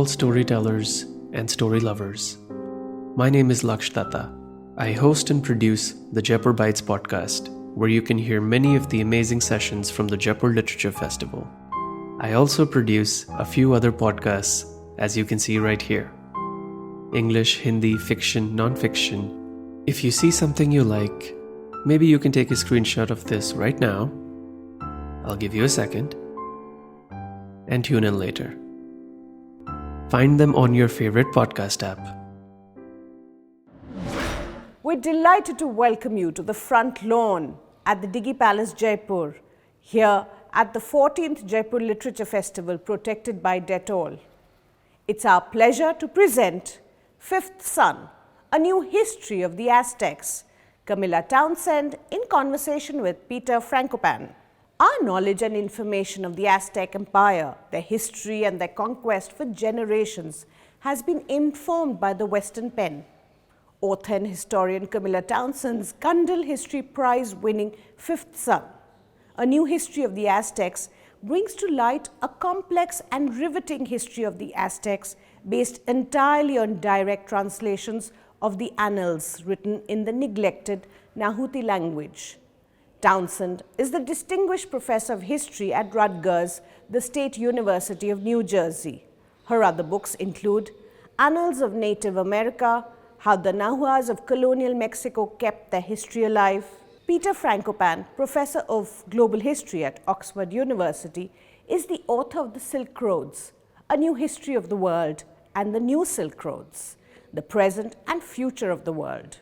storytellers and story lovers. My name is Laksh Datta. I host and produce the Jaipur Bites podcast, where you can hear many of the amazing sessions from the Jaipur Literature Festival. I also produce a few other podcasts, as you can see right here. English, Hindi, fiction, non-fiction. If you see something you like, maybe you can take a screenshot of this right now. I'll give you a second. And tune in later. Find them on your favorite podcast app. We're delighted to welcome you to the front lawn at the Diggi Palace, Jaipur, here at the 14th Jaipur Literature Festival protected by Dettol. It's our pleasure to present Fifth Son, a new history of the Aztecs, Camilla Townsend in conversation with Peter Frankopan. Our knowledge and information of the Aztec Empire, their history and their conquest for generations has been informed by the Western pen. Author and historian Camilla Townsend's Cundill Prize winning Fifth Son, a new history of the Aztecs, brings to light a complex and riveting history of the Aztecs based entirely on direct translations of the annals written in the neglected Nahuatl language. Townsend is the Distinguished Professor of History at Rutgers, the State University of New Jersey. Her other books include Annals of Native America, How the Nahuatls of Colonial Mexico Kept Their History Alive. Peter Frankopan, Professor of Global History at Oxford University, is the author of The Silk Roads, A New History of the World, and The New Silk Roads, The Present and Future of the World.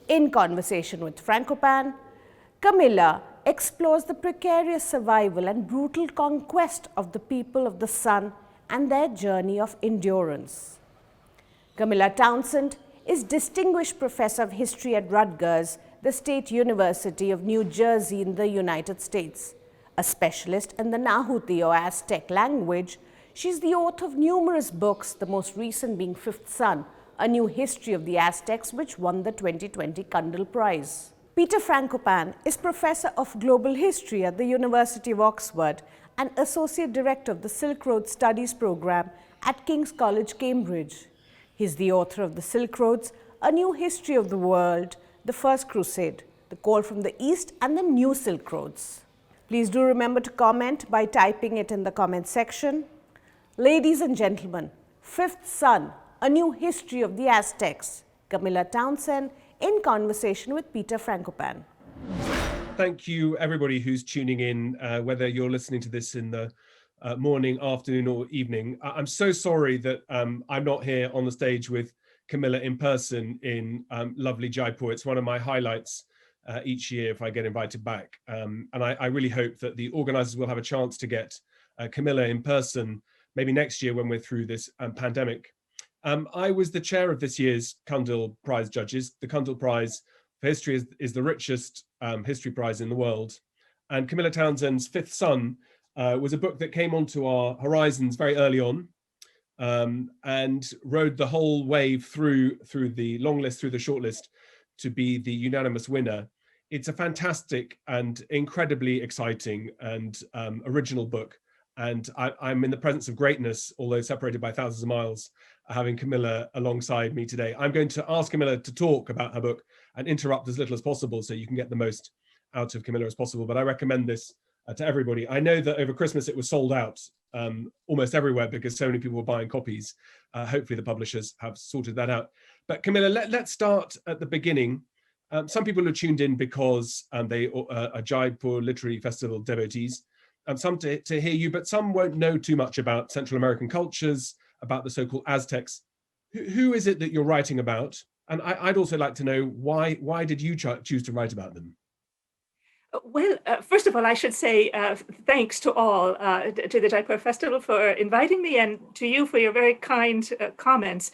In conversation with Frankopan, Camilla explores the precarious survival and brutal conquest of the people of the sun and their journey of endurance. Camilla Townsend is Distinguished Professor of History at Rutgers, the State University of New Jersey in the United States. A specialist in the Nahuatl or Aztec language, she is the author of numerous books, the most recent being Fifth Son, A New History of the Aztecs, which won the 2020 Cundill Prize. Peter Frankopan is Professor of Global History at the University of Oxford and Associate Director of the Silk Road Studies Program at King's College, Cambridge. He is the author of The Silk Roads, A New History of the World, The First Crusade, The Call from the East, and The New Silk Roads. Please do remember to comment by typing it in the comment section. Ladies and gentlemen, Fifth Son, A New History of the Aztecs, Camilla Townsend, in conversation with Peter Frankopan. Thank you, everybody who's tuning in, whether you're listening to this in the morning, afternoon, or evening. I'm so sorry that I'm not here on the stage with Camilla in person in lovely Jaipur. It's one of my highlights each year if I get invited back. And I really hope that the organizers will have a chance to get Camilla in person, maybe next year when we're through this pandemic. I was the chair of this year's Cundill Prize judges. The Cundill Prize for History is the richest history prize in the world. And Camilla Townsend's Fifth Son was a book that came onto our horizons very early on and rode the whole wave through the long list, through the short list, to be the unanimous winner. It's a fantastic and incredibly exciting and original book. And I'm in the presence of greatness, although separated by thousands of miles, having Camilla alongside me today. I'm going to ask Camilla to talk about her book and interrupt as little as possible so you can get the most out of Camilla as possible. But I recommend this to everybody. I know that over Christmas it was sold out almost everywhere because so many people were buying copies. Hopefully the publishers have sorted that out. But Camilla, let's start at the beginning. Some people are tuned in because they are Jaipur Literary Festival devotees. Some to hear you, but some won't know too much about Central American cultures, about the so-called Aztecs. Who is it that you're writing about? And I'd also like to know why did you choose to write about them? Well, first of all, I should say thanks to all, to the Jaipur Festival for inviting me and to you for your very kind comments.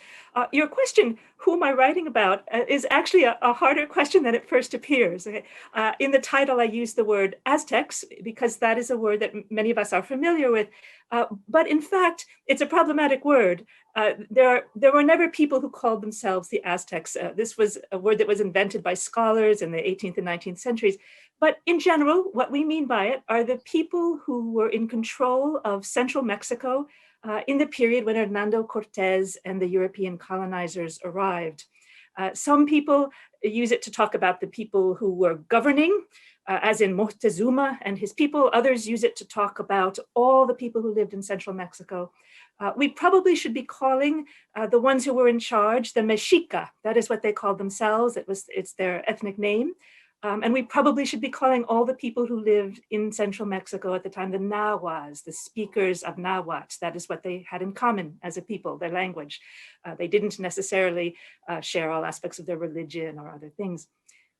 Your question, who am I writing about, is actually a harder question than it first appears. In the title, I use the word Aztecs because that is a word that many of us are familiar with. But in fact, it's a problematic word. There were never people who called themselves the Aztecs. This was a word that was invented by scholars in the 18th and 19th centuries. But in general, what we mean by it are the people who were in control of central Mexico in the period when Hernando Cortés and the European colonizers arrived. Some people use it to talk about the people who were governing, as in Moctezuma and his people. Others use it to talk about all the people who lived in central Mexico. We probably should be calling the ones who were in charge the Mexica. That is what they called themselves. It's their ethnic name. And we probably should be calling all the people who lived in central Mexico at the time the Nahuatls, the speakers of Nahuatl. That is what they had in common as a people, their language. They didn't necessarily share all aspects of their religion or other things.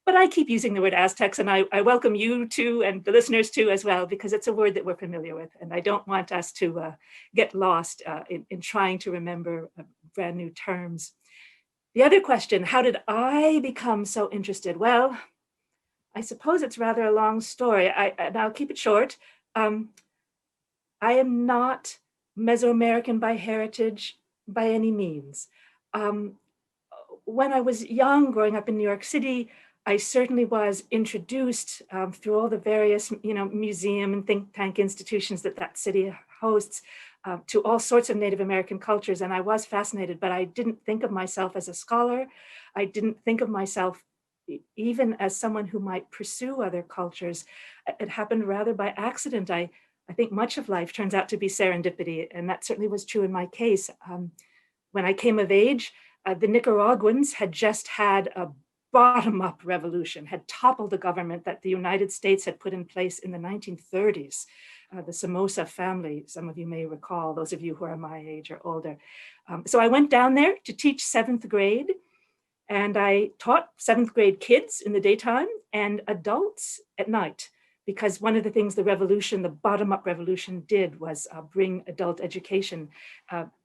But I keep using the word Aztecs, and I welcome you too, and the listeners too as well, because it's a word that we're familiar with. And I don't want us to get lost in trying to remember brand new terms. The other question, how did I become so interested? Well, I suppose it's rather a long story, and I'll keep it short. I am not Mesoamerican by heritage by any means. When I was young, growing up in New York City, I certainly was introduced through all the various, museum and think tank institutions that city hosts to all sorts of Native American cultures. And I was fascinated, but I didn't think of myself as a scholar. I didn't think of myself even as someone who might pursue other cultures. It happened rather by accident. I think much of life turns out to be serendipity, and that certainly was true in my case. When I came of age, the Nicaraguans had just had a bottom-up revolution, had toppled the government that the United States had put in place in the 1930s. The Somoza family, some of you may recall, those of you who are my age or older. So I went down there to teach 7th grade, and I taught 7th grade kids in the daytime and adults at night, because one of the things the revolution, the bottom-up revolution did was bring adult education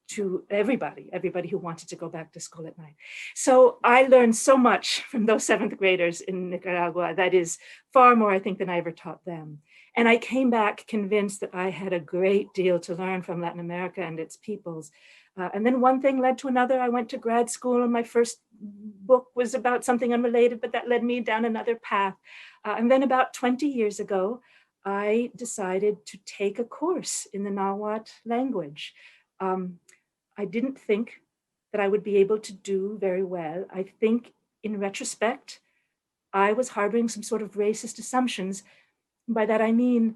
to everybody who wanted to go back to school at night. So I learned so much from those 7th graders in Nicaragua. That is far more, I think, than I ever taught them. And I came back convinced that I had a great deal to learn from Latin America and its peoples. And then one thing led to another. I went to grad school, and my first book was about something unrelated, but that led me down another path. And then about 20 years ago, I decided to take a course in the Nahuatl language. I didn't think that I would be able to do very well. I think in retrospect, I was harboring some sort of racist assumptions. By that I mean,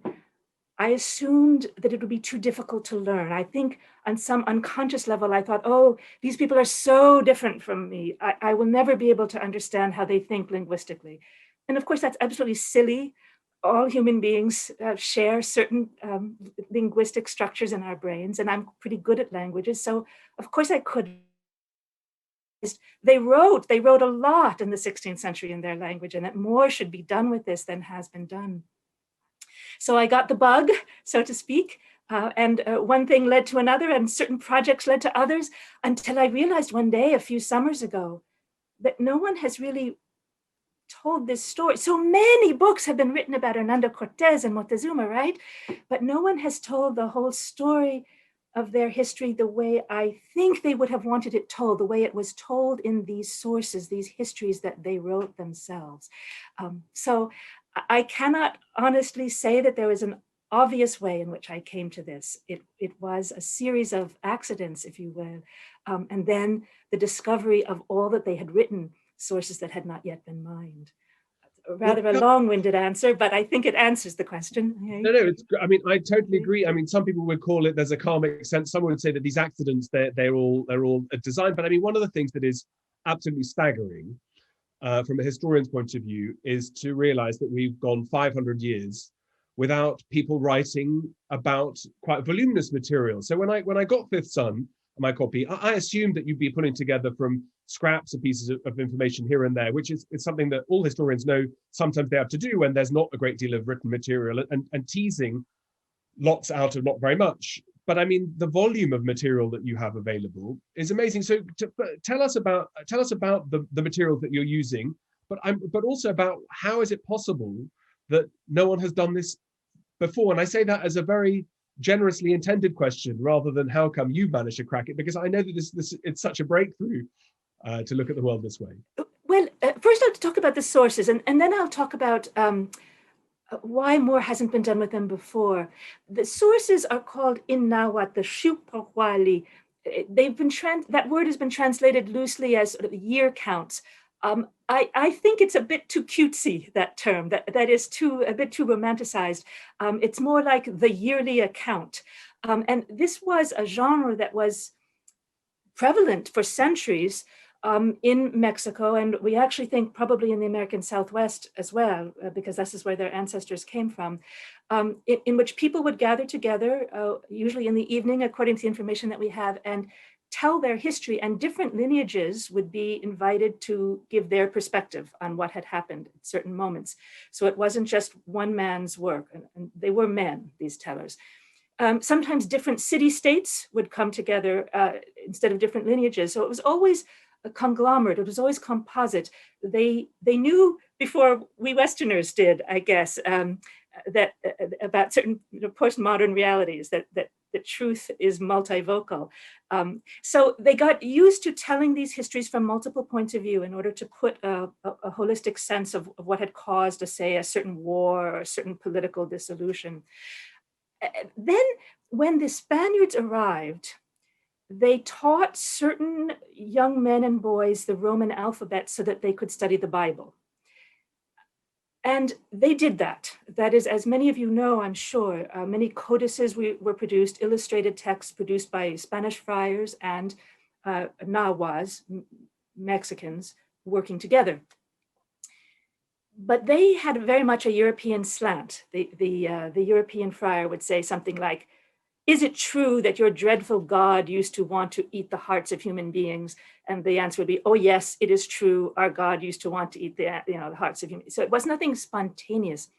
I assumed that it would be too difficult to learn. I think on some unconscious level, I thought, oh, these people are so different from me. I will never be able to understand how they think linguistically. And of course, that's absolutely silly. All human beings share certain linguistic structures in our brains, and I'm pretty good at languages. So of course I could. They wrote a lot in the 16th century in their language, and that more should be done with this than has been done. So I got the bug, so to speak, and one thing led to another, and certain projects led to others, until I realized one day, a few summers ago, that no one has really told this story. So many books have been written about Hernando Cortés and Moctezuma, right? But no one has told the whole story of their history the way I think they would have wanted it told, the way it was told in these sources, these histories that they wrote themselves. So I cannot honestly say that there was an obvious way in which I came to this. It was a series of accidents, if you will, and then the discovery of all that they had written, sources that had not yet been mined. Rather a long-winded answer, but I think it answers the question. No, I totally agree. I mean, some people would call it, there's a karmic sense. Some would say that these accidents, they're all a design. But I mean, one of the things that is absolutely staggering from a historian's point of view is to realize that we've gone 500 years without people writing about quite voluminous material. So when I got Fifth Son, my copy, I assumed that you'd be putting together from scraps of pieces of information here and there, which is something that all historians know sometimes they have to do when there's not a great deal of written material, and teasing lots out of not very much. But I mean, the volume of material that you have available is amazing. So tell us about the materials that you're using, but also about how is it possible that no one has done this before? And I say that as a very generously intended question rather than how come you managed to crack it, because I know that this it's such a breakthrough to look at the world this way. Well, first I'll talk about the sources, and then I'll talk about why more hasn't been done with them before. The sources are called in Nahuatl, the Xupohuali. They've been that word has been translated loosely as sort of year counts. I think it's a bit too cutesy, that term, that is a bit too romanticized. It's more like the yearly account. And this was a genre that was prevalent for centuries in Mexico, and we actually think probably in the American Southwest as well, because this is where their ancestors came from, in which people would gather together, usually in the evening, according to the information that we have, and tell their history, and different lineages would be invited to give their perspective on what had happened at certain moments. So it wasn't just one man's work, and they were men, these tellers. Sometimes different city-states would come together instead of different lineages. So it was always a conglomerate, it was always composite. They knew before we Westerners did, I guess, that about certain postmodern realities, that the truth is multivocal. So they got used to telling these histories from multiple points of view in order to put a holistic sense of what had caused, say, a certain war or a certain political dissolution. Then when the Spaniards arrived, they taught certain young men and boys the Roman alphabet so that they could study the Bible. And they did that. That is, as many of you know, I'm sure, many codices were produced, illustrated texts produced by Spanish friars and Nahuatls, Mexicans, working together. But they had very much a European slant. The European friar would say something like, "Is it true that your dreadful God used to want to eat the hearts of human beings?" And the answer would be, "Oh yes, it is true. Our God used to want to eat the hearts of human beings." So it was nothing spontaneous.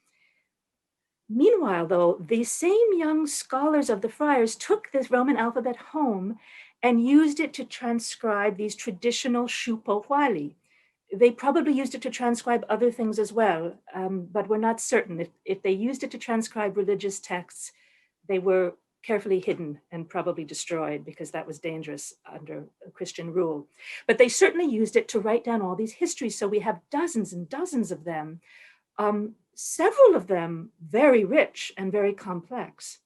Meanwhile, though, the same young scholars of the friars took this Roman alphabet home and used it to transcribe these traditional Xupohuali. They probably used it to transcribe other things as well, but we're not certain. If they used it to transcribe religious texts, they were carefully hidden and probably destroyed because that was dangerous under Christian rule. But they certainly used it to write down all these histories. So we have dozens and dozens of them, several of them very rich and very complex.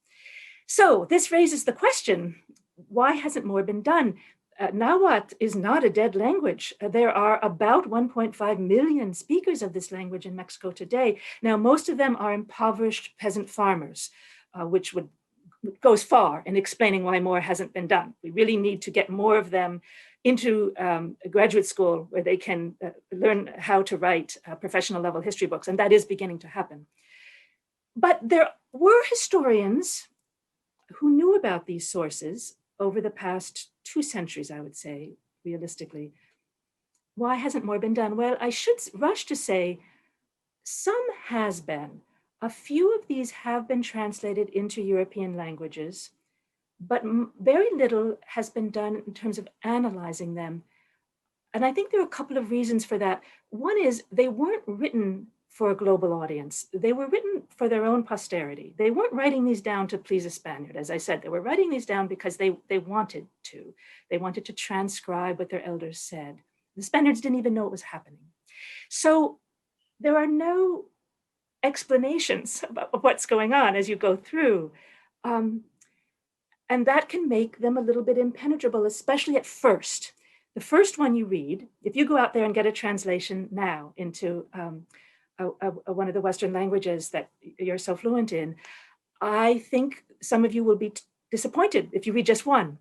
So this raises the question, why hasn't more been done? Nahuatl is not a dead language. There are about 1.5 million speakers of this language in Mexico today. Now, most of them are impoverished peasant farmers, which goes far in explaining why more hasn't been done. We really need to get more of them into a graduate school where they can learn how to write professional level history books, and that is beginning to happen. But there were historians who knew about these sources over the past 2 centuries, I would say, realistically. Why hasn't more been done? Well, I should rush to say some has been. A few of these have been translated into European languages, but very little has been done in terms of analyzing them. And I think there are a couple of reasons for that. One is they weren't written for a global audience. They were written for their own posterity. They weren't writing these down to please a Spaniard. As I said, they were writing these down because they wanted to. They wanted to transcribe what their elders said. The Spaniards didn't even know it was happening. So there are no explanations of what's going on as you go through. And that can make them a little bit impenetrable, especially at first. The first one you read, if you go out there and get a translation now into one of the Western languages that you're so fluent in, I think some of you will be disappointed if you read just one,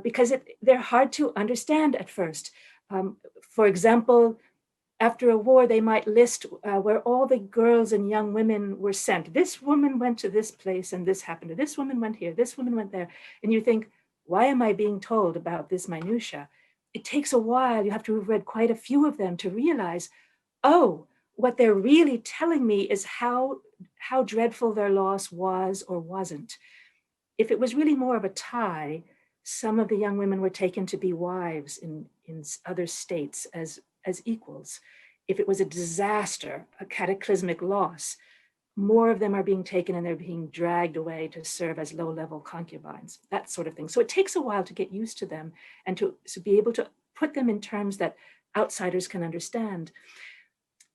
because they're hard to understand at first. For example, after a war, they might list where all the girls and young women were sent. This woman went to this place and this happened. This woman went here, this woman went there. And you think, why am I being told about this minutia? It takes a while. You have to have read quite a few of them to realize, oh, what they're really telling me is how dreadful their loss was or wasn't. If it was really more of a tie, some of the young women were taken to be wives in other states as equals. If it was a disaster, a cataclysmic loss, more of them are being taken and they're being dragged away to serve as low-level concubines, that sort of thing. So it takes a while to get used to them and to be able to put them in terms that outsiders can understand.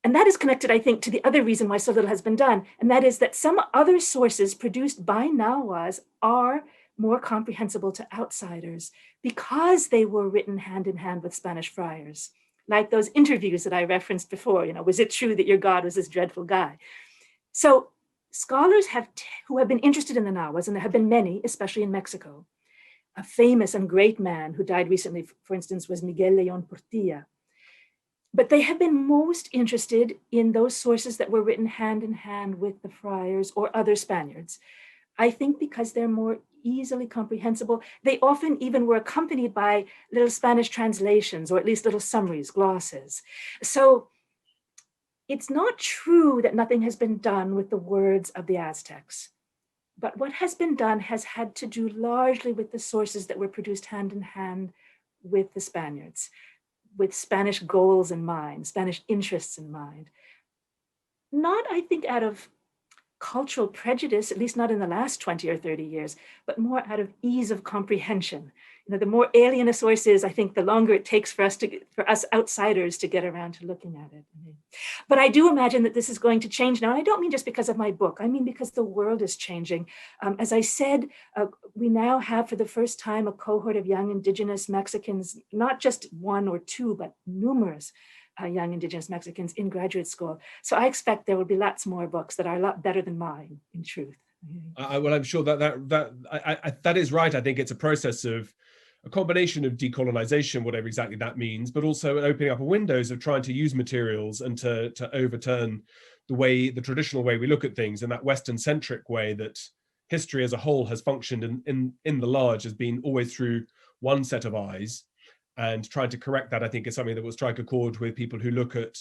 And that is connected, I think, to the other reason why so little has been done. And that is that some other sources produced by Nahuas are more comprehensible to outsiders because they were written hand in hand with Spanish friars. Like those interviews that I referenced before, was it true that your God was this dreadful guy? So scholars who have been interested in the Nahuas, and there have been many, especially in Mexico. A famous and great man who died recently, for instance, was Miguel León Portilla. But they have been most interested in those sources that were written hand in hand with the friars or other Spaniards. I think because they're more easily comprehensible. They often even were accompanied by little Spanish translations, or at least little summaries, glosses. So it's not true that nothing has been done with the words of the Aztecs. But what has been done has had to do largely with the sources that were produced hand in hand with the Spaniards, with Spanish goals in mind, Spanish interests in mind. Not, I think, out of cultural prejudice, at least not in the last 20 or 30 years, but more out of ease of comprehension. The more alien a source is, I think the longer it takes for us outsiders to get around to looking at it. But I do imagine that this is going to change now. And I don't mean just because of my book. I mean because the world is changing. As I said, we now have for the first time a cohort of young Indigenous Mexicans, not just one or two, but numerous young Indigenous Mexicans in graduate school. So I expect there will be lots more books that are a lot better than mine, in truth. Well, I'm sure that is right. I think it's a process of a combination of decolonization, whatever exactly that means, but also opening up windows of trying to use materials and to overturn the traditional way we look at things, and that Western-centric way that history as a whole has functioned in the large has been always through one set of eyes. And trying to correct that, I think, is something that will strike a chord with people who look at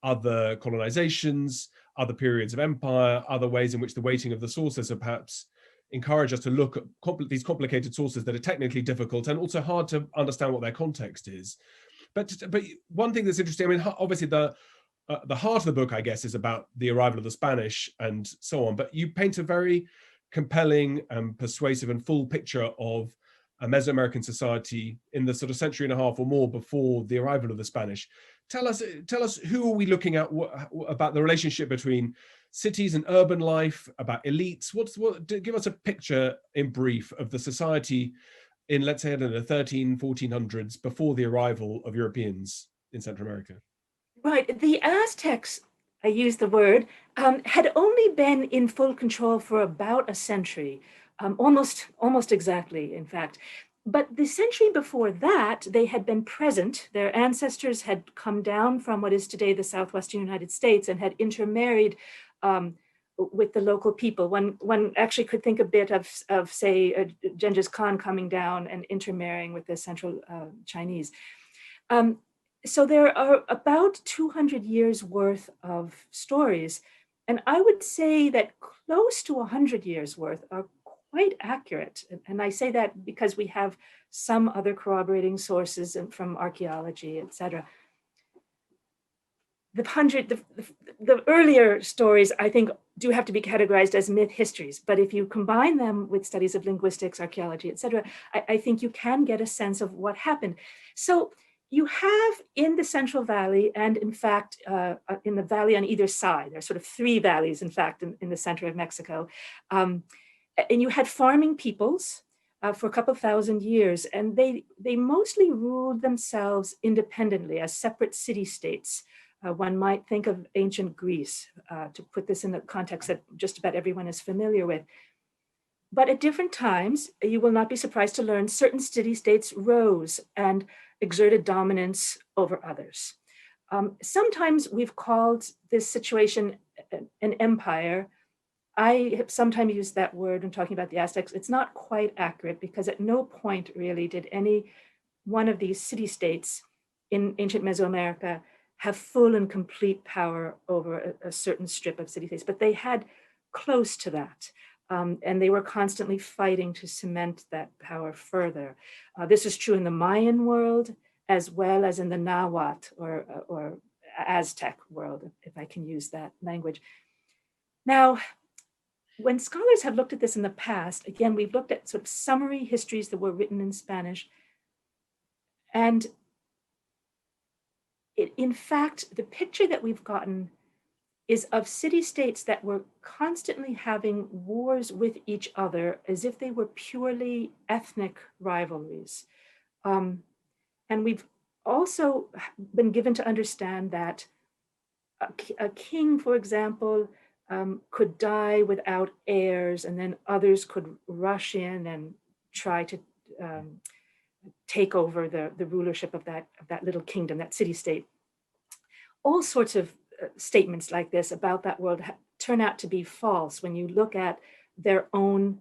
other colonizations, other periods of empire, other ways in which the weighting of the sources have perhaps encouraged us to look at these complicated sources that are technically difficult and also hard to understand what their context is. But one thing that's interesting, I mean, obviously the heart of the book, I guess, is about the arrival of the Spanish and so on, but you paint a very compelling and persuasive and full picture of a Mesoamerican society in the sort of century and a half or more before the arrival of the Spanish. Tell us, who are we looking at, about the relationship between cities and urban life, about elites? Give us a picture in brief of the society in, let's say, I don't know, 1400s, before the arrival of Europeans in Central America. Right, the Aztecs, I use the word, had only been in full control for about a century. Almost exactly, in fact. But the century before that, they had been present. Their ancestors had come down from what is today the southwestern United States and had intermarried with the local people. One actually could think a bit of say, Genghis Khan coming down and intermarrying with the central Chinese. So there are about 200 years worth of stories. And I would say that close to 100 years worth are quite accurate. And I say that because we have some other corroborating sources from archaeology, et cetera. The earlier stories, I think, do have to be categorized as myth histories. But if you combine them with studies of linguistics, archaeology, et cetera, I think you can get a sense of what happened. So you have in the Central Valley, and in fact, in the valley on either side, there are sort of three valleys, in fact, in the center of Mexico. And you had farming peoples for a couple thousand years, and they mostly ruled themselves independently as separate city-states. One might think of ancient Greece, to put this in the context that just about everyone is familiar with. But at different times, you will not be surprised to learn certain city-states rose and exerted dominance over others. Sometimes we've called this situation an empire. I have sometimes used that word when talking about the Aztecs. It's not quite accurate because at no point really did any one of these city-states in ancient Mesoamerica have full and complete power over a certain strip of city-states, but they had close to that. And they were constantly fighting to cement that power further. This is true in the Mayan world, as well as in the Nahuatl or Aztec world, if I can use that language. Now, when scholars have looked at this in the past, again, we've looked at sort of summary histories that were written in Spanish. And in fact, the picture that we've gotten is of city-states that were constantly having wars with each other as if they were purely ethnic rivalries. And we've also been given to understand that a king, for example, could die without heirs, and then others could rush in and try to take over the rulership of that little kingdom, that city-state. All sorts of statements like this about that world turn out to be false when you look at their own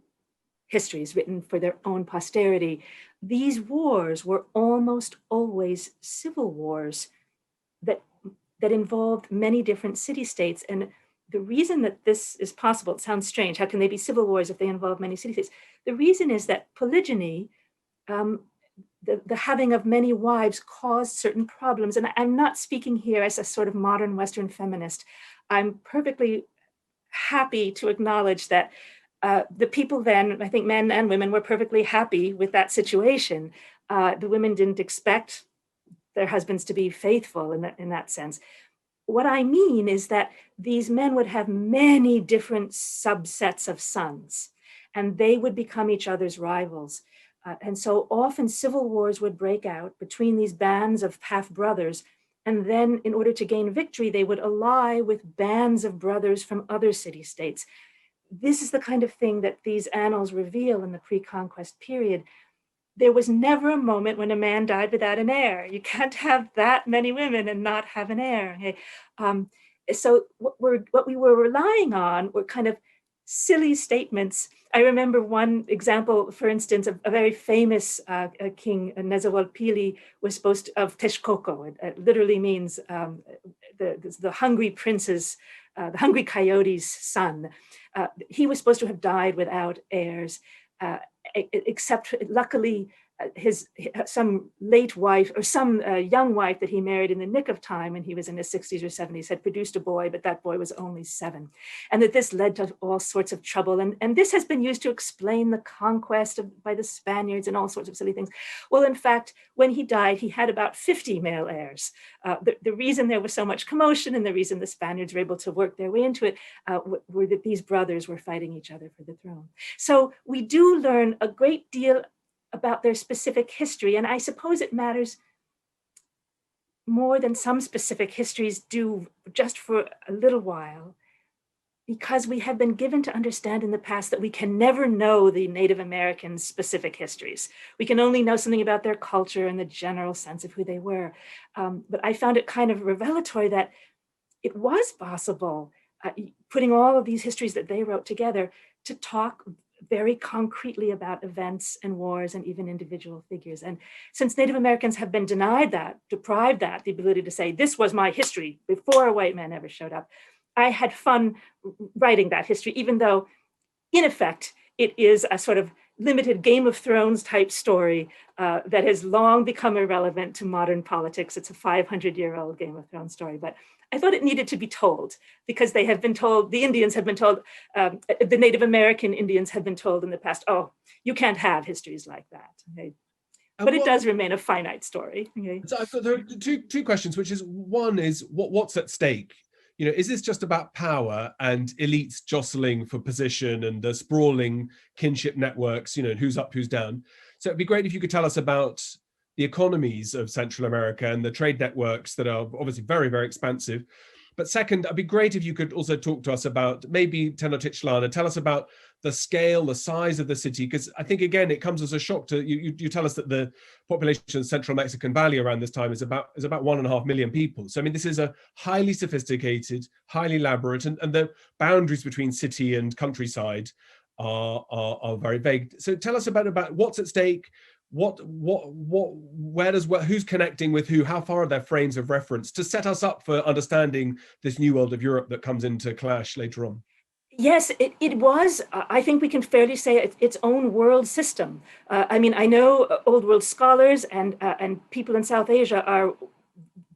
histories written for their own posterity. These wars were almost always civil wars that involved many different city-states. And the reason that this is possible, it sounds strange, how can they be civil wars if they involve many city-states? The reason is that polygyny, the having of many wives, caused certain problems. And I'm not speaking here as a sort of modern Western feminist. I'm perfectly happy to acknowledge that the people then, I think men and women, were perfectly happy with that situation. The women didn't expect their husbands to be faithful in that sense. What I mean is that these men would have many different subsets of sons, and they would become each other's rivals. And so often civil wars would break out between these bands of half-brothers, and then in order to gain victory, they would ally with bands of brothers from other city-states. This is the kind of thing that these annals reveal in the pre-conquest period. There was never a moment when a man died without an heir. You can't have that many women and not have an heir. Okay? So what we were relying on were kind of silly statements. I remember one example, for instance, a very famous king, Nezahualpili, was supposed to, of Texcoco. It literally means the hungry prince's, the hungry coyote's son. He was supposed to have died without heirs. Except luckily some late wife or some young wife that he married in the nick of time when he was in his 60s or 70s had produced a boy, but that boy was only 7. And that this led to all sorts of trouble. And this has been used to explain the conquest by the Spaniards and all sorts of silly things. Well, in fact, when he died, he had about 50 male heirs. The reason there was so much commotion and the reason the Spaniards were able to work their way into it were that these brothers were fighting each other for the throne. So we do learn a great deal about their specific history. And I suppose it matters more than some specific histories do just for a little while, because we have been given to understand in the past that we can never know the Native Americans' specific histories. We can only know something about their culture and the general sense of who they were. But I found it kind of revelatory that it was possible, putting all of these histories that they wrote together, to talk very concretely about events and wars and even individual figures. And since Native Americans have been denied that, deprived that, the ability to say, this was my history before a white man ever showed up, I had fun writing that history, even though in effect, it is a sort of limited Game of Thrones type story that has long become irrelevant to modern politics. It's a 500-year-old Game of Thrones story, but I thought it needed to be told because they have been told, the Indians have been told, the Native American Indians have been told in the past, oh, you can't have histories like that. Okay? But it does remain a finite story. Okay? So I've got there are two questions, which is one is what's at stake? You know, is this just about power and elites jostling for position and the sprawling kinship networks, you know, who's up, who's down? So it'd be great if you could tell us about the economies of Central America and the trade networks that are obviously very, very expansive. But second, it'd be great if you could also talk to us about maybe Tenochtitlan and tell us about the scale, the size of the city, because I think, again, it comes as a shock to you. You tell us that the population of Central Mexican Valley around this time is about 1.5 million people. So, I mean, this is a highly sophisticated, highly elaborate, and the boundaries between city and countryside are very vague. So tell us about what's at stake, who's connecting with who, how far are their frames of reference to set us up for understanding this new world of Europe that comes into clash later on. Yes, it was, I think we can fairly say, its own world system. I mean, I know Old World scholars and people in South Asia are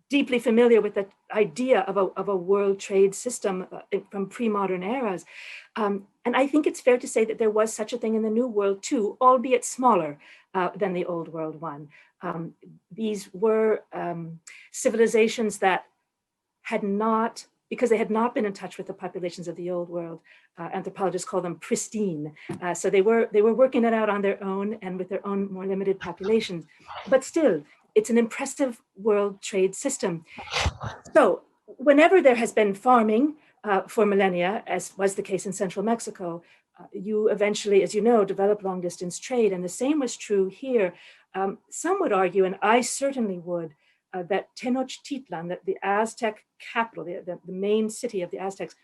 deeply familiar with the idea of a world trade system from pre-modern eras. And I think it's fair to say that there was such a thing in the New World too, albeit smaller than the Old World one. These were civilizations that had not, because they had not been in touch with the populations of the old world, anthropologists call them pristine. So they were working it out on their own and with their own more limited populations. But still, it's an impressive world trade system. So whenever there has been farming for millennia, as was the case in central Mexico, you eventually, as you know, develop long distance trade. And the same was true here. Some would argue, and I certainly would, that Tenochtitlan, that the Aztec capital, the main city of the Aztecs,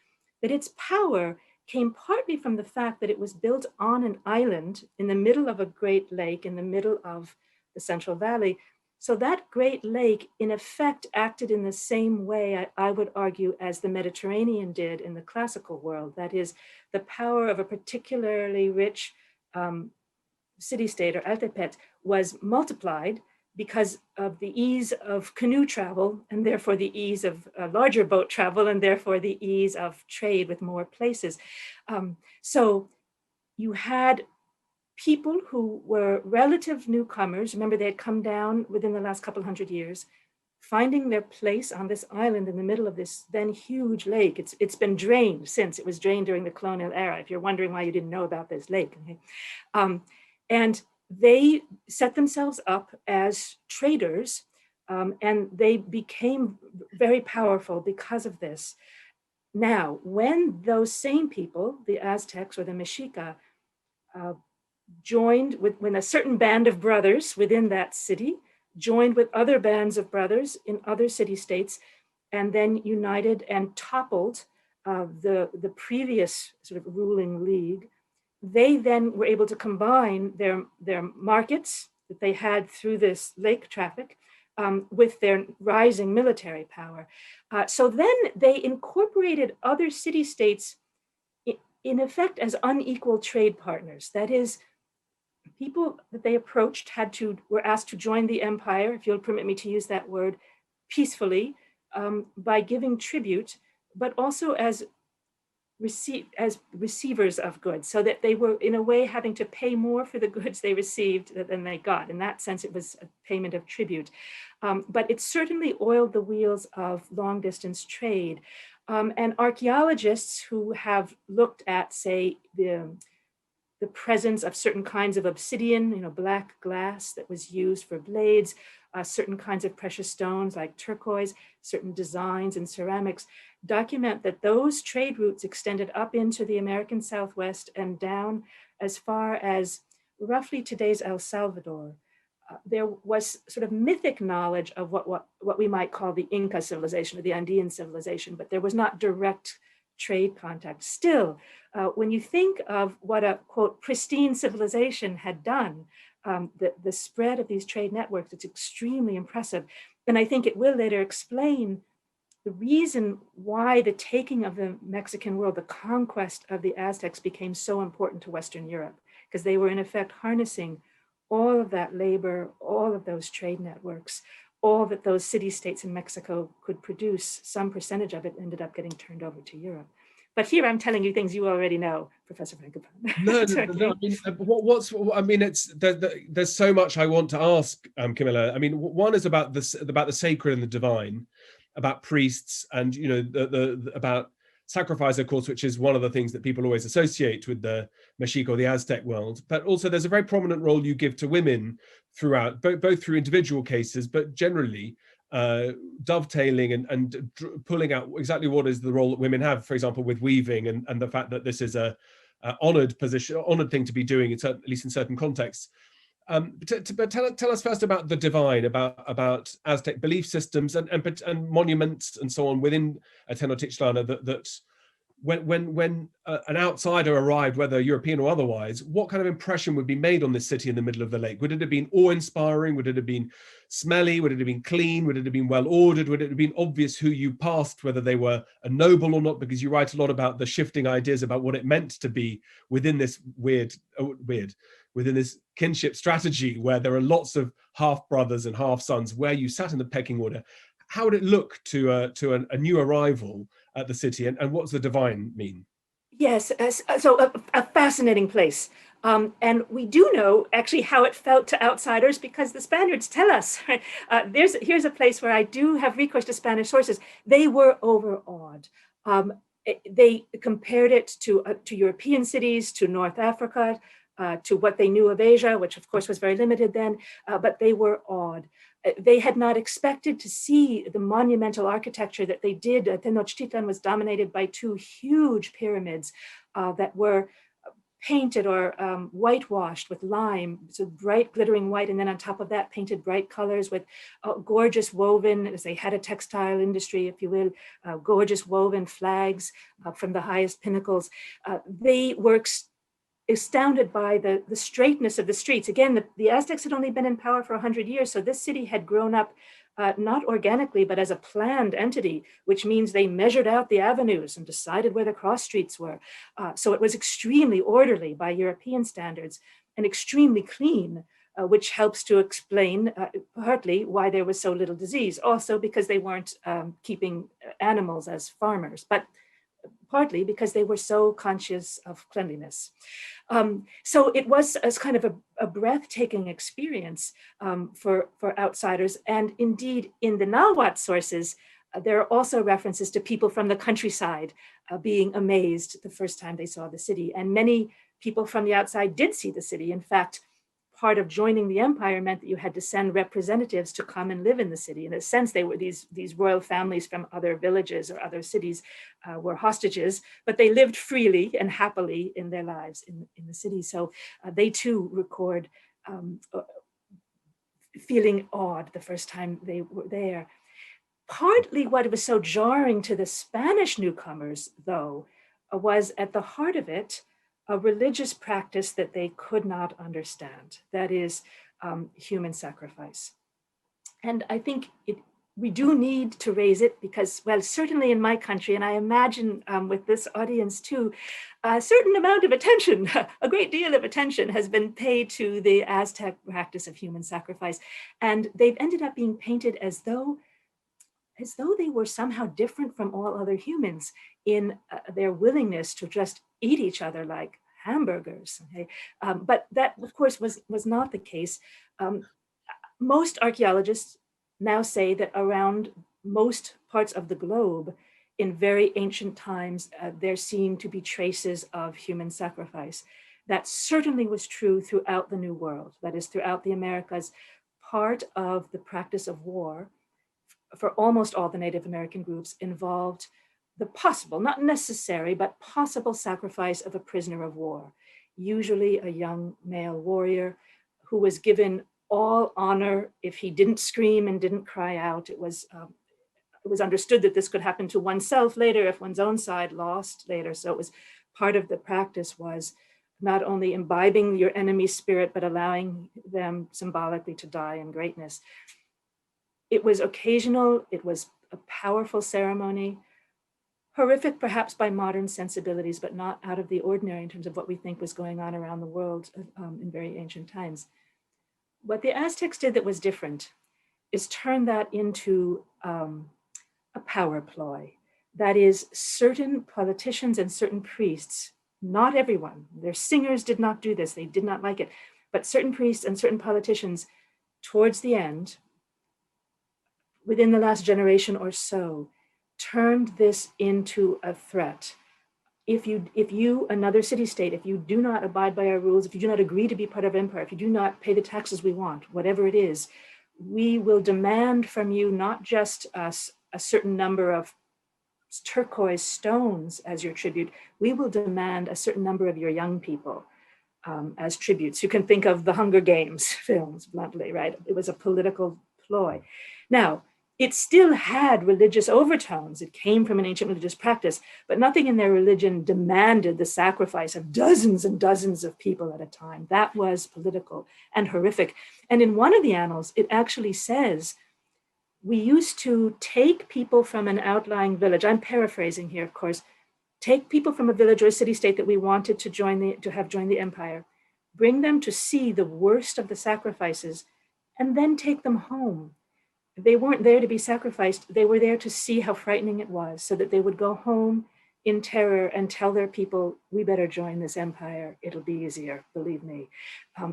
that its power came partly from the fact that it was built on an island in the middle of a great lake, in the middle of the Central Valley. So that great lake, in effect, acted in the same way, I would argue, as the Mediterranean did in the classical world. That is, the power of a particularly rich city-state, or Altepet, was multiplied because of the ease of canoe travel, and therefore the ease of larger boat travel, and therefore the ease of trade with more places. So you had people who were relative newcomers. Remember, they had come down within the last couple hundred years, finding their place on this island in the middle of this then huge lake. It's been drained since. It was drained during the colonial era, if you're wondering why you didn't know about this lake. Okay? And they set themselves up as traders, and they became very powerful because of this. Now, when those same people, the Aztecs or the Mexica, when a certain band of brothers within that city joined with other bands of brothers in other city-states, and then united and toppled the previous sort of ruling league, they then were able to combine their markets that they had through this lake traffic with their rising military power. So then they incorporated other city-states in effect as unequal trade partners. That is, people that they approached were asked to join the empire, if you'll permit me to use that word, peacefully, by giving tribute, but also as receivers of goods, so that they were in a way having to pay more for the goods they received than they got. In that sense, it was a payment of tribute. But it certainly oiled the wheels of long distance trade. And archaeologists who have looked at, say, the presence of certain kinds of obsidian, black glass that was used for blades, certain kinds of precious stones like turquoise, certain designs in ceramics, document that those trade routes extended up into the American Southwest and down as far as roughly today's El Salvador. There was sort of mythic knowledge of what we might call the Inca civilization or the Andean civilization, but there was not direct trade contact. Still, when you think of what a, quote, pristine civilization had done, the spread of these trade networks, it's extremely impressive. And I think it will later explain the reason why the taking of the Mexican world, the conquest of the Aztecs, became so important to Western Europe, because they were in effect harnessing all of that labor, all of those trade networks, all that those city-states in Mexico could produce. Some percentage of it ended up getting turned over to Europe. But here I'm telling you things you already know, Professor Frankopan. No. I mean, there's so much I want to ask, Camilla. I mean, one is about the sacred and the divine, about priests, and about sacrifice, of course, which is one of the things that people always associate with the Mexica or the Aztec world. But also there's a very prominent role you give to women throughout, both through individual cases, but generally dovetailing and pulling out exactly what is the role that women have, for example, with weaving, and the fact that this is a honored position, honored thing to be doing, at least in certain contexts. But tell us first about the divine, about Aztec belief systems and monuments and so on within Tenochtitlan, that when an outsider arrived, whether European or otherwise, what kind of impression would be made on this city in the middle of the lake? Would it have been awe-inspiring? Would it have been smelly? Would it have been clean? Would it have been well-ordered? Would it have been obvious who you passed, whether they were a noble or not? Because you write a lot about the shifting ideas about what it meant to be within this within this kinship strategy, where there are lots of half-brothers and half-sons, where you sat in the pecking order. How would it look to a new arrival at the city, and what does the divine mean? Yes, so a fascinating place. And we do know actually how it felt to outsiders because the Spaniards tell us. Right? Here's a place where I do have recourse to Spanish sources. They were overawed. They compared it to European cities, to North Africa, to what they knew of Asia, which of course was very limited then, but they were awed. They had not expected to see the monumental architecture that they did. Tenochtitlan was dominated by two huge pyramids that were painted or whitewashed with lime, so bright glittering white, and then on top of that painted bright colors with gorgeous woven, as they had a textile industry, if you will, gorgeous woven flags from the highest pinnacles. They were astounded by the straightness of the streets. Again, the Aztecs had only been in power for 100 years, so this city had grown up not organically, but as a planned entity, which means they measured out the avenues and decided where the cross streets were. So it was extremely orderly by European standards and extremely clean, which helps to explain partly why there was so little disease. Also because they weren't keeping animals as farmers, but partly because they were so conscious of cleanliness. So it was as kind of a breathtaking experience for outsiders. And indeed, in the Nahuatl sources, there are also references to people from the countryside being amazed the first time they saw the city. And many people from the outside did see the city. In fact, part of joining the empire meant that you had to send representatives to come and live in the city. In a sense, they were these royal families from other villages or other cities were hostages, but they lived freely and happily in their lives in the city. So they too record feeling awed the first time they were there. Partly what was so jarring to the Spanish newcomers, though, was at the heart of it, a religious practice that they could not understand, that is human sacrifice. And I think we do need to raise it because, well, certainly in my country, and I imagine with this audience too, a certain amount of attention, a great deal of attention has been paid to the Aztec practice of human sacrifice. And they've ended up being painted as though they were somehow different from all other humans in their willingness to just eat each other like hamburgers. Okay? But that, of course, was not the case. Most archaeologists now say that around most parts of the globe, in very ancient times, there seemed to be traces of human sacrifice. That certainly was true throughout the New World, that is, throughout the Americas. Part of the practice of war for almost all the Native American groups involved the possible, not necessary, but possible sacrifice of a prisoner of war, usually a young male warrior who was given all honor if he didn't scream and didn't cry out. It was understood that this could happen to oneself later if one's own side lost later. So it was part of the practice was not only imbibing your enemy's spirit, but allowing them symbolically to die in greatness. It was occasional, it was a powerful ceremony, horrific perhaps by modern sensibilities, but not out of the ordinary in terms of what we think was going on around the world in very ancient times. What the Aztecs did that was different is turn that into a power ploy. That is, certain politicians and certain priests, not everyone, their singers did not do this, they did not like it, but certain priests and certain politicians towards the end, within the last generation or so, turned this into a threat. If you, another city-state, if you do not abide by our rules, if you do not agree to be part of empire, if you do not pay the taxes we want, whatever it is, we will demand from you not just a certain number of turquoise stones as your tribute, we will demand a certain number of your young people as tributes. You can think of the Hunger Games films, bluntly, right? It was a political ploy. Now, it still had religious overtones. It came from an ancient religious practice, but nothing in their religion demanded the sacrifice of dozens and dozens of people at a time. That was political and horrific. And in one of the annals, it actually says, we used to take people from an outlying village. I'm paraphrasing here, of course. Take people from a village or a city-state that we wanted to have join the empire, bring them to see the worst of the sacrifices, and then take them home. They weren't there to be sacrificed. They were there to see how frightening it was so that they would go home in terror and tell their people, we better join this empire. It'll be easier, believe me.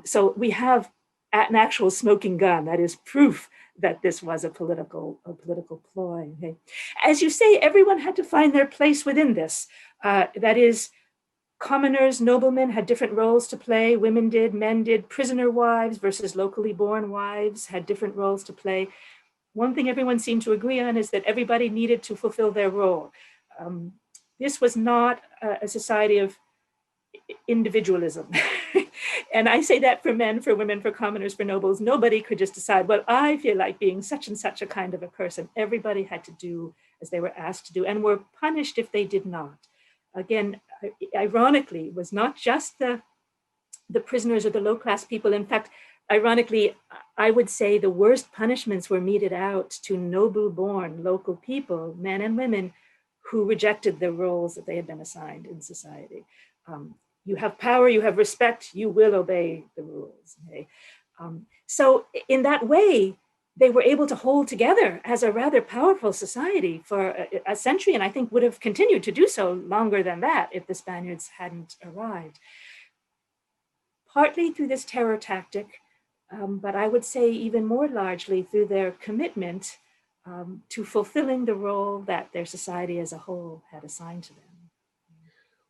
So we have an actual smoking gun that is proof that this was a political ploy. Okay? As you say, everyone had to find their place within this. That is, commoners, noblemen had different roles to play. Women did, men did. Prisoner wives versus locally born wives had different roles to play. One thing everyone seemed to agree on is that everybody needed to fulfill their role. This was not a society of individualism. And I say that for men, for women, for commoners, for nobles. Nobody could just decide, well, I feel like being such and such a kind of a person. Everybody had to do as they were asked to do and were punished if they did not. Again, ironically, it was not just the prisoners or the low-class people. In fact, ironically, I would say the worst punishments were meted out to noble-born local people, men and women, who rejected the roles that they had been assigned in society. You have power, you have respect, you will obey the rules. Okay? So in that way, they were able to hold together as a rather powerful society for a century, and I think would have continued to do so longer than that if the Spaniards hadn't arrived. Partly through this terror tactic, but I would say even more largely through their commitment to fulfilling the role that their society as a whole had assigned to them.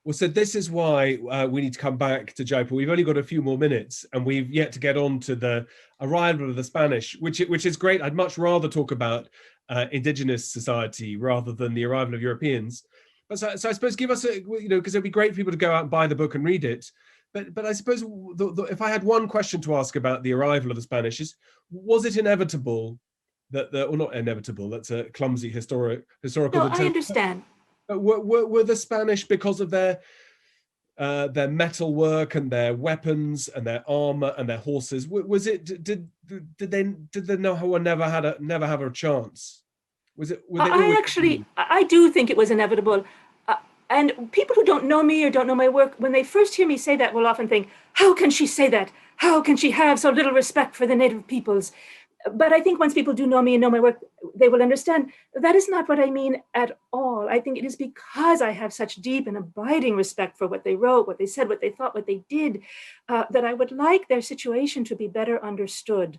Well, so this is why we need to come back to Jaipur. We've only got a few more minutes and we've yet to get on to the arrival of the Spanish, which is great. I'd much rather talk about indigenous society rather than the arrival of Europeans. But so I suppose give us because it'd be great for people to go out and buy the book and read it. But I suppose if I had one question to ask about the arrival of the Spanish is, was it inevitable or not inevitable, that's a clumsy historical. No, I understand. Were the Spanish, because of their metal work and their weapons and their armor and their horses, was it? Did the Nahuatl never have a chance? Was it? I do think it was inevitable. And people who don't know me or don't know my work, when they first hear me say that, will often think, "How can she say that? How can she have so little respect for the native peoples?" But I think once people do know me and know my work, they will understand that is not what I mean at all. I think it is because I have such deep and abiding respect for what they wrote, what they said, what they thought, what they did, that I would like their situation to be better understood.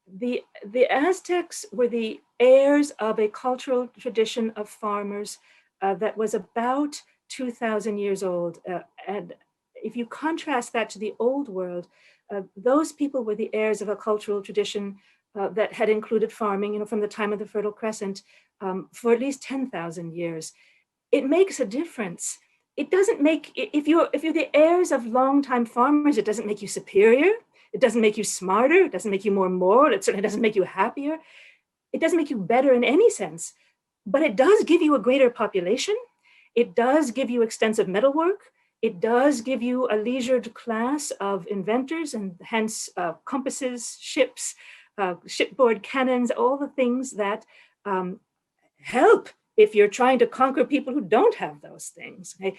The Aztecs were the heirs of a cultural tradition of farmers that was about 2,000 years old. And if you contrast that to the old world, those people were the heirs of a cultural tradition that had included farming, from the time of the Fertile Crescent for at least 10,000 years. It makes a difference. It doesn't make, if you're the heirs of longtime farmers, it doesn't make you superior. It doesn't make you smarter. It doesn't make you more moral. It certainly doesn't make you happier. It doesn't make you better in any sense, but it does give you a greater population. It does give you extensive metalwork. It does give you a leisured class of inventors and hence compasses, ships, shipboard cannons, all the things that help if you're trying to conquer people who don't have those things. Okay?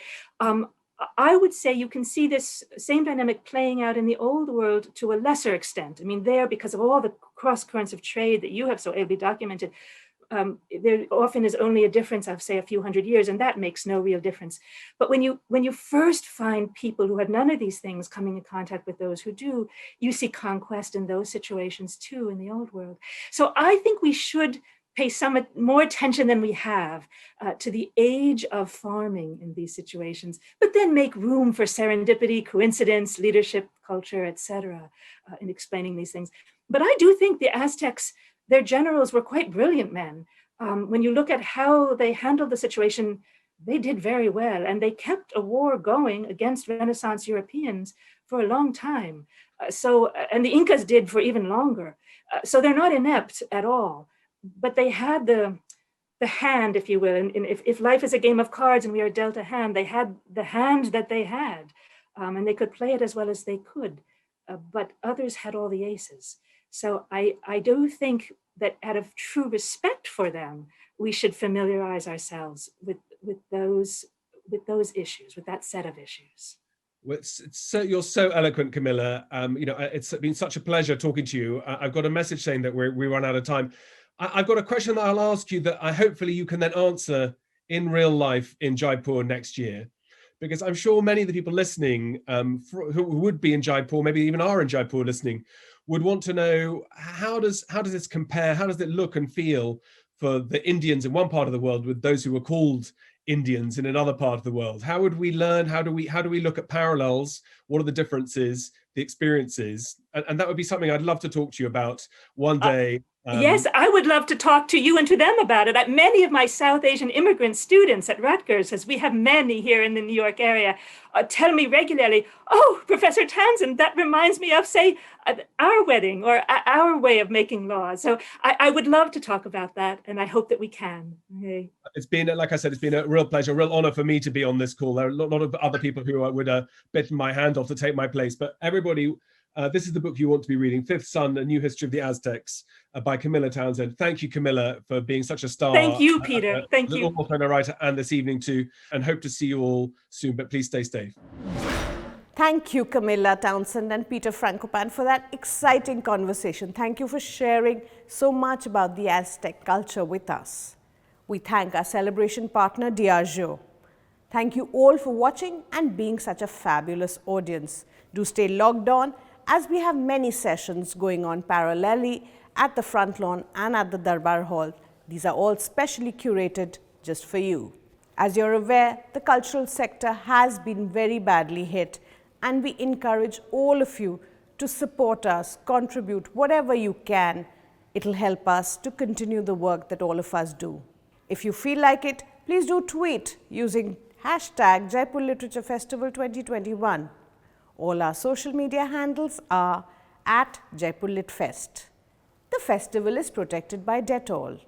I would say you can see this same dynamic playing out in the old world to a lesser extent. I mean, there, because of all the cross currents of trade that you have so ably documented, there often is only a difference of, say, a few hundred years, and that makes no real difference. But when you first find people who have none of these things coming in contact with those who do, you see conquest in those situations too in the old world. So I think we should pay some more attention than we have to the age of farming in these situations, but then make room for serendipity, coincidence, leadership, culture, etc., in explaining these things. But I do think the Aztecs, their generals were quite brilliant men. When you look at how they handled the situation, they did very well, and they kept a war going against Renaissance Europeans for a long time. And the Incas did for even longer. So they're not inept at all, but they had the hand, if you will. And if life is a game of cards and we are dealt a hand, they had the hand that they had, and they could play it as well as they could, but others had all the aces. So I do think that out of true respect for them, we should familiarize ourselves with those issues, with that set of issues. Well, you're so eloquent, Camilla. It's been such a pleasure talking to you. I've got a message saying that we run out of time. I've got a question that I'll ask you that hopefully you can then answer in real life in Jaipur next year? Because I'm sure many of the people listening who would be in Jaipur, maybe even are in Jaipur listening, would want to know how does this compare? How does it look and feel for the Indians in one part of the world with those who were called Indians in another part of the world? How would we learn? How do we look at parallels? What are the differences, the experiences? And that would be something I'd love to talk to you about one day. Yes, I would love to talk to you and to them about it. Many of my South Asian immigrant students at Rutgers, as we have many here in the New York area, tell me regularly, oh, Professor Townsend, that reminds me of, say, our wedding or our way of making laws. So I would love to talk about that, and I hope that we can. Okay. It's been, like I said, it's been a real pleasure, a real honor for me to be on this call. There are a lot of other people who would bitten my hand off to take my place, but everybody, this is the book you want to be reading, Fifth Son, A New History of the Aztecs, by Camilla Townsend. Thank you, Camilla, for being such a star. Thank you, Peter. Thank you. An author and a writer, and this evening too, and hope to see you all soon, but please stay safe. Thank you, Camilla Townsend and Peter Frankopan, for that exciting conversation. Thank you for sharing so much about the Aztec culture with us. We thank our celebration partner, Diageo. Thank you all for watching and being such a fabulous audience. Do stay logged on, as we have many sessions going on parallelly at the front lawn and at the Darbar Hall. These are all specially curated just for you. As you're aware, the cultural sector has been very badly hit, and we encourage all of you to support us, contribute whatever you can. It'll help us to continue the work that all of us do. If you feel like it, please do tweet using hashtag Jaipur Literature Festival 2021. All our social media handles are at Jaipur Lit Fest. The festival is protected by Dettol.